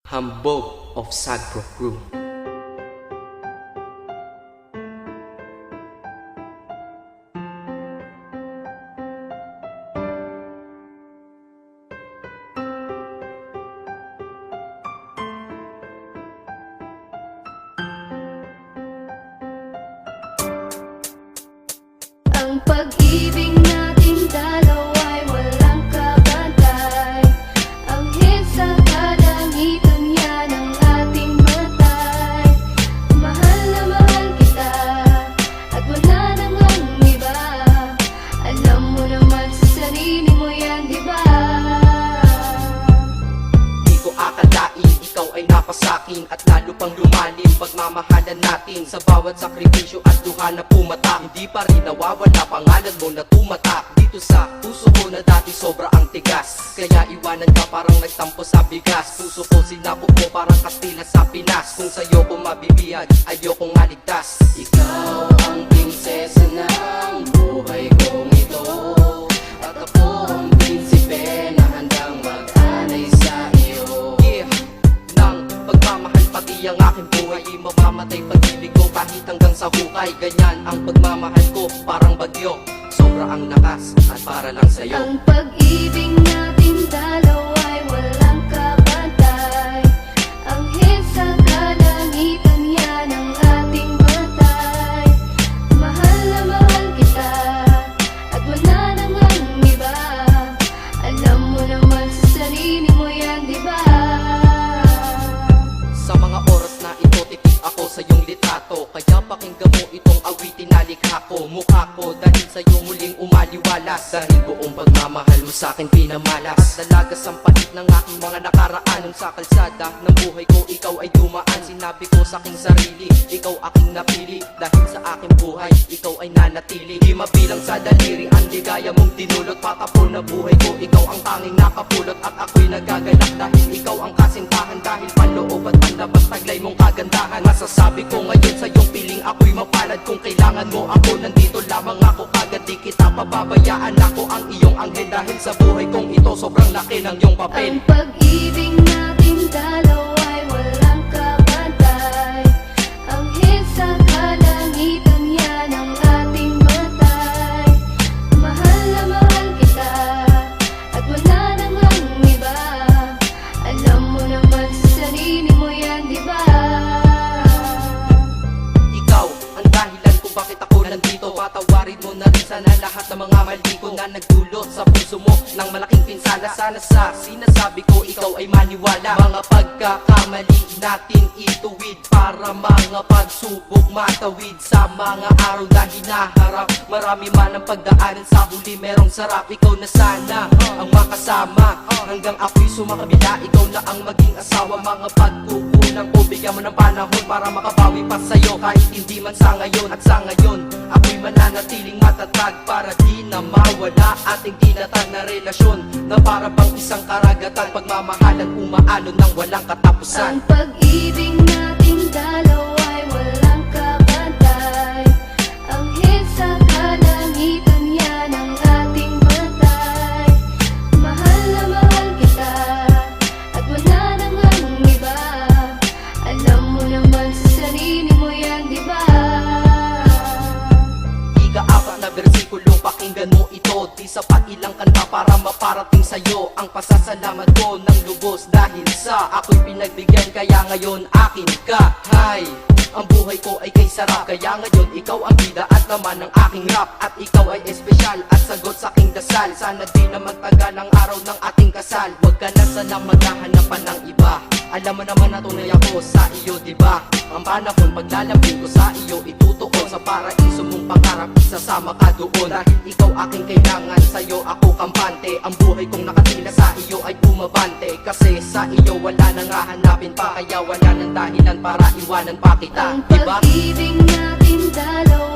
Hambog of Sagpro Crew. Ang pag-ibig nating dalawa ay walang kabantay. Ang hit sa kalangitan yan ang ating matay. Mahal na mahal kita at wala namang iba. Alam mo naman sa sarili mo yan, di ba? Di ko akalain, ikaw ay napasakin at lalo pang lumalim pagmamahalan natin. Sa bawat sakripisyo at duha na pumata, hindi pa rin nawawala pangalan mo na tumatak dito sa puso ko na dati sobra ang tigas. Kaya iwanan ka parang nagtampo sa bigas. Puso ko sinabog mo parang Kastila sa Pinas. Kung sa'yo ko mabibiyag, ayokong maligtas. Ikaw ang prinsesa ng buhay kong ito, at ako ang prinsipe na handang mag-anay sa iyo. Yeah, nang pagmamahal pati ang aking buhay, di mamamatay pag-ibig ko kahit hanggang sa hukay. Ganyan ang pagmamahal ko, parang bagyo, sobra ang lakas at para lang sa'yo. Ang pag-ibig nating dalawa ay walang kabantay. Ang hit sa kalangitan yan ang ating matay. Mahal na mahal kita at wala namang iba. Alam mo naman sa sarili mo yan, di ba? Sa mga oras na ito, tipid ako sa iyong litrato. Kaya pakinggan mo itong awitin na likha ko. Mukha ko dahil sa'yo muling umaliwalas. Dahil buong pagmamahal mo sa'kin pinamalas. Dalagas ang pahit ng aking mga nakaraan. Nung sa kalsada ng buhay ko, ikaw ay dumaan. Sinabi ko sa aking sarili, ikaw aking napili. Dahil sa aking buhay, ikaw ay nanatili. Di mabilang sa daliri ang ligaya mong dinulot. Patapon na buhay ko, ikaw ang tanging nakapulot. At ako'y nagagalak dahil ikaw ang kasintahan. Dahil panloob at panlabas taglay mong kagandahan. Masasabi ko ngayon sa iyong piling ako'y mapalad. Kung kailangan mo ako, nandito lamang ako. Kagad di kita pababayaan, ako ang iyong anghel. Dahil sa buhay kong ito, sobrang laki ng iyong papel. Ang pag-ibig nating dalawa ay walang kabantay. Ang hit sa kalangitan yan ang ating matay. Mahal na mahal kita at wala namang iba. Alam mo naman sa sarili mo yan, di ba? Ikaw ang dahilan kung bakit ako nandito. Patawarin mo na rin sana lahat ng mga mali ko na nagdulot sa puso mo ng malaking pinsala. Sana sa sinasabi ko ikaw ay maniwala. Mga pagkakamali natin ituwid para mga pagsubok matawid. Sa mga araw na hinaharap, marami man ang pagdaanan, sa huli merong sarap. Ikaw na sana ang makasama hanggang ako'y sumakabila. Ikaw na ang maging asawa. Mga pagkukulang ko, bigyan mo ng panahon para makabawi pa sa'yo. Kahit hindi man sa ngayon, at sa ngayon ako'y mananatiling matatag para di na mawala ating tinatag na relasyon na para bang isang karagatan. Pagmamahalan umaalon ng walang katapusan. Ang pag-ibig nating dalawa ay walang kabantay. Ang hit sa kalangitan yan ang ating matay. Mahal na mahal kita at wala namang iba. Alam mo naman sa sarili mo yan, di ba? Ika-4 na bersikulo, pakinggan mo ito. Di sapat ilang kanta para maparating sa'yo ang pasasalamat ko ng lubos. Dahil sa ako'y pinagbigyan, kaya ngayon akin ka. Hay, ang buhay ko ay kay sarap. Kaya ngayon ikaw ang bida at naman ng aking rap. At ikaw ay espesyal at sagot sa aking dasal. Sana di na magtagal ang araw ng ating kasal. Huwag ka na sanang maghahanapan ng iba. Alam mo naman na tunay ako sa iyo, diba? Ang panahon paglalapit ko sa iyo, itutuon sa paraiso mong pangarap, isasama ka doon. Dahil ikaw aking kailangan, sa'yo ako kampante. Ang buhay kong nakatila sa iyo ay bumabante. Kasi sa iyo wala nang hahanapin pa. Kaya wala nang dahilan para iwanan pa kita, Ang diba? pag-ibig natin dalawa